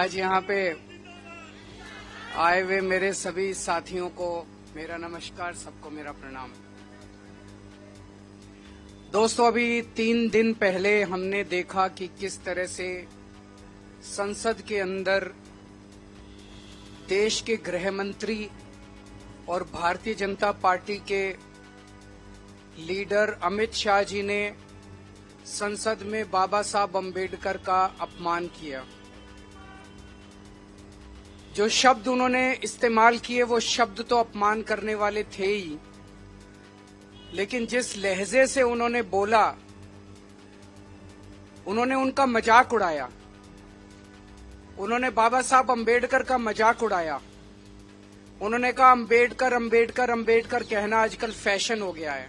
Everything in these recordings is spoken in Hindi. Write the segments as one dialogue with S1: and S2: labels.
S1: आज यहाँ पे आए हुए मेरे सभी साथियों को मेरा नमस्कार, सबको मेरा प्रणाम। दोस्तों, अभी 3 दिन पहले हमने देखा कि किस तरह से संसद के अंदर देश के गृह मंत्री और भारतीय जनता पार्टी के लीडर अमित शाह जी ने संसद में बाबा साहब अम्बेडकर का अपमान किया। जो शब्द उन्होंने इस्तेमाल किए वो शब्द तो अपमान करने वाले थे ही, लेकिन जिस लहजे से उन्होंने बोला, उन्होंने उनका मजाक उड़ाया। उन्होंने बाबा साहब अम्बेडकर का मजाक उड़ाया। उन्होंने कहा अम्बेडकर अम्बेडकर अम्बेडकर कहना आजकल फैशन हो गया है।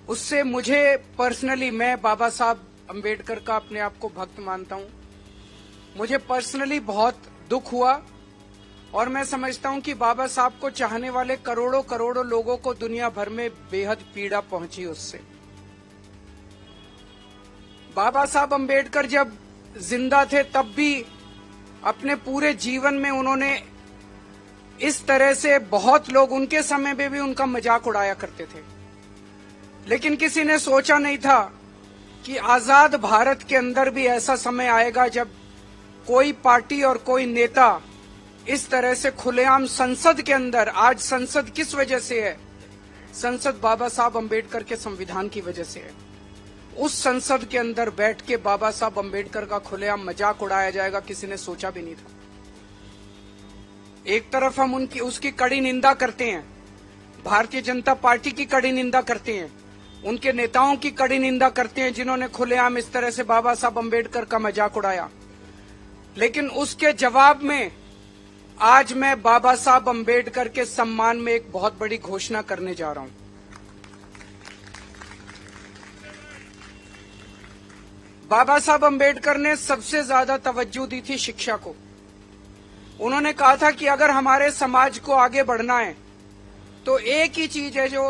S1: उससे मुझे पर्सनली, मैं बाबा साहब अम्बेडकर का अपने आप को भक्त मानता हूं, मुझे पर्सनली बहुत दुख हुआ और मैं समझता हूं कि बाबा साहब को चाहने वाले करोड़ों करोड़ों लोगों को दुनिया भर में बेहद पीड़ा पहुंची उससे। बाबा साहब अम्बेडकर जब जिंदा थे तब भी अपने पूरे जीवन में उन्होंने इस तरह से बहुत लोग उनके समय में भी उनका मजाक उड़ाया करते थे, लेकिन किसी ने सोचा नहीं था कि आजाद भारत के अंदर भी ऐसा समय आएगा जब कोई पार्टी और कोई नेता इस तरह से खुलेआम संसद के अंदर, आज संसद किस वजह से है? संसद बाबा साहब अम्बेडकर के संविधान की वजह से है। उस संसद के अंदर बैठ के बाबा साहब अम्बेडकर का खुलेआम मजाक उड़ाया जाएगा, किसी ने सोचा भी नहीं था। एक तरफ हम उसकी कड़ी निंदा करते हैं, भारतीय जनता पार्टी की कड़ी निंदा करते हैं, उनके नेताओं की कड़ी निंदा करते हैं जिन्होंने खुलेआम इस तरह से बाबा साहब अम्बेडकर का मजाक उड़ाया, लेकिन उसके जवाब में आज मैं बाबा साहब अम्बेडकर के सम्मान में एक बहुत बड़ी घोषणा करने जा रहा हूं। बाबा साहब अम्बेडकर ने सबसे ज्यादा तवज्जो दी थी शिक्षा को। उन्होंने कहा था कि अगर हमारे समाज को आगे बढ़ना है तो एक ही चीज है जो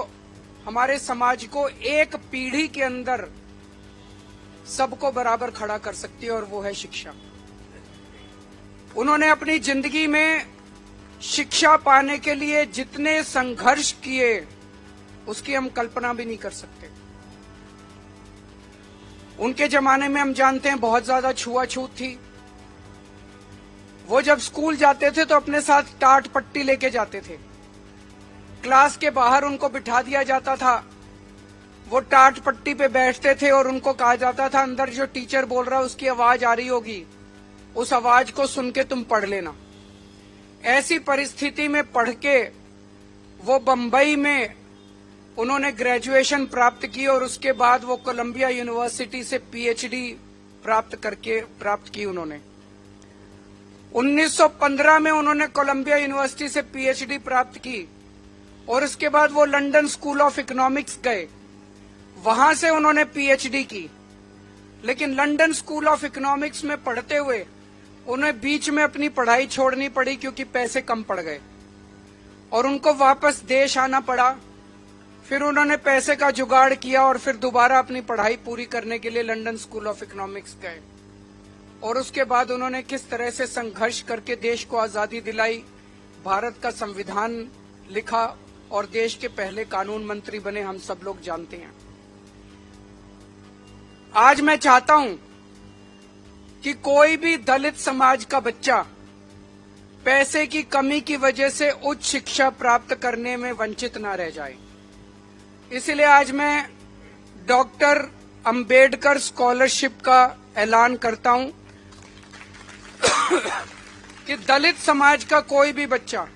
S1: हमारे समाज को एक पीढ़ी के अंदर सबको बराबर खड़ा कर सकती है, और वो है शिक्षा। उन्होंने अपनी जिंदगी में शिक्षा पाने के लिए जितने संघर्ष किए उसकी हम कल्पना भी नहीं कर सकते। उनके जमाने में हम जानते हैं बहुत ज्यादा छुआछूत थी। वो जब स्कूल जाते थे तो अपने साथ टाट पट्टी लेके जाते थे। क्लास के बाहर उनको बिठा दिया जाता था, वो टाट पट्टी पे बैठते थे और उनको कहा जाता था अंदर जो टीचर बोल रहा है उसकी आवाज आ रही होगी, उस आवाज को सुन के तुम पढ़ लेना। ऐसी परिस्थिति में पढ़ के वो बंबई में उन्होंने ग्रेजुएशन प्राप्त की और उसके बाद वो कोलंबिया यूनिवर्सिटी से पीएचडी प्राप्त की उन्होंने। 1915 में उन्होंने कोलंबिया यूनिवर्सिटी से पीएचडी प्राप्त की और उसके बाद वो लंदन स्कूल ऑफ इकोनॉमिक्स गए, वहां से उन्होंने पीएचडी की। लेकिन लंदन स्कूल ऑफ इकोनॉमिक्स में पढ़ते हुए उन्हें बीच में अपनी पढ़ाई छोड़नी पड़ी क्योंकि पैसे कम पड़ गए और उनको वापस देश आना पड़ा। फिर उन्होंने पैसे का जुगाड़ किया और फिर दोबारा अपनी पढ़ाई पूरी करने के लिए लंदन स्कूल ऑफ इकोनॉमिक्स गए और उसके बाद उन्होंने किस तरह से संघर्ष करके देश को आजादी दिलाई, भारत का संविधान लिखा और देश के पहले कानून मंत्री बने, हम सब लोग जानते हैं। आज मैं चाहता हूं कि कोई भी दलित समाज का बच्चा पैसे की कमी की वजह से उच्च शिक्षा प्राप्त करने में वंचित ना रह जाए। इसलिए आज मैं डॉक्टर अंबेडकर स्कॉलरशिप का ऐलान करता हूं कि दलित समाज का कोई भी बच्चा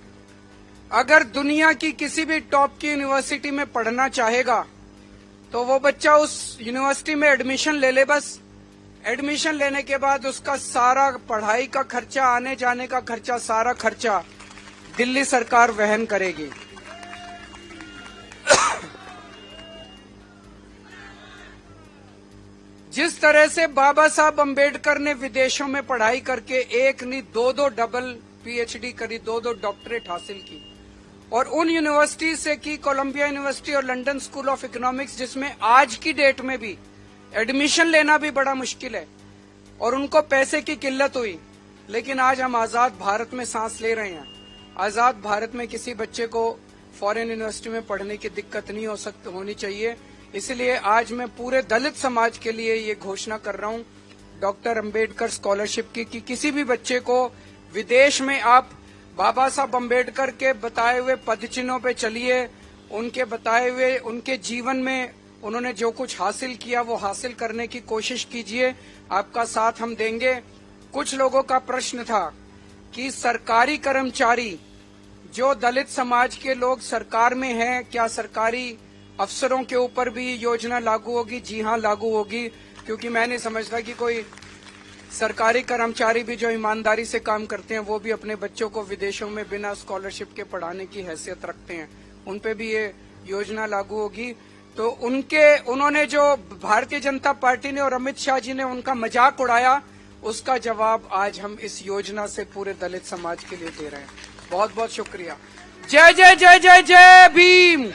S1: अगर दुनिया की किसी भी टॉप की यूनिवर्सिटी में पढ़ना चाहेगा तो वो बच्चा उस यूनिवर्सिटी में एडमिशन ले ले। बस एडमिशन लेने के बाद उसका सारा पढ़ाई का खर्चा, आने जाने का खर्चा, सारा खर्चा दिल्ली सरकार वहन करेगी। जिस तरह से बाबा साहब अम्बेडकर ने विदेशों में पढ़ाई करके एक नहीं दो डबल पीएचडी करी, दो डॉक्टरेट हासिल की और उन यूनिवर्सिटी से की, कोलंबिया यूनिवर्सिटी और लंदन स्कूल ऑफ इकोनॉमिक्स, जिसमें आज की डेट में भी एडमिशन लेना भी बड़ा मुश्किल है। और उनको पैसे की किल्लत हुई, लेकिन आज हम आजाद भारत में सांस ले रहे हैं। आजाद भारत में किसी बच्चे को फॉरेन यूनिवर्सिटी में पढ़ने की दिक्कत नहीं होनी चाहिए। इसलिए आज मैं पूरे दलित समाज के लिए ये घोषणा कर रहा हूँ डॉक्टर अंबेडकर स्कॉलरशिप की, कि किसी भी बच्चे को विदेश में आप बाबा साहब अंबेडकर के बताए हुए पदचिन्हों पे चलिए, उनके बताए हुए उनके जीवन में उन्होंने जो कुछ हासिल किया वो हासिल करने की कोशिश कीजिए, आपका साथ हम देंगे। कुछ लोगों का प्रश्न था कि सरकारी कर्मचारी जो दलित समाज के लोग सरकार में हैं, क्या सरकारी अफसरों के ऊपर भी योजना लागू होगी? जी हाँ, लागू होगी, क्योंकि मैं नहीं समझता कि कोई सरकारी कर्मचारी भी जो ईमानदारी से काम करते हैं वो भी अपने बच्चों को विदेशों में बिना स्कॉलरशिप के पढ़ाने की हैसियत रखते हैं, उन पे भी ये योजना लागू होगी। तो उन्होंने जो भारतीय जनता पार्टी ने और अमित शाह जी ने उनका मजाक उड़ाया, उसका जवाब आज हम इस योजना से पूरे दलित समाज के लिए दे रहे हैं। बहुत बहुत शुक्रिया। जय जय जय जय जय भीम।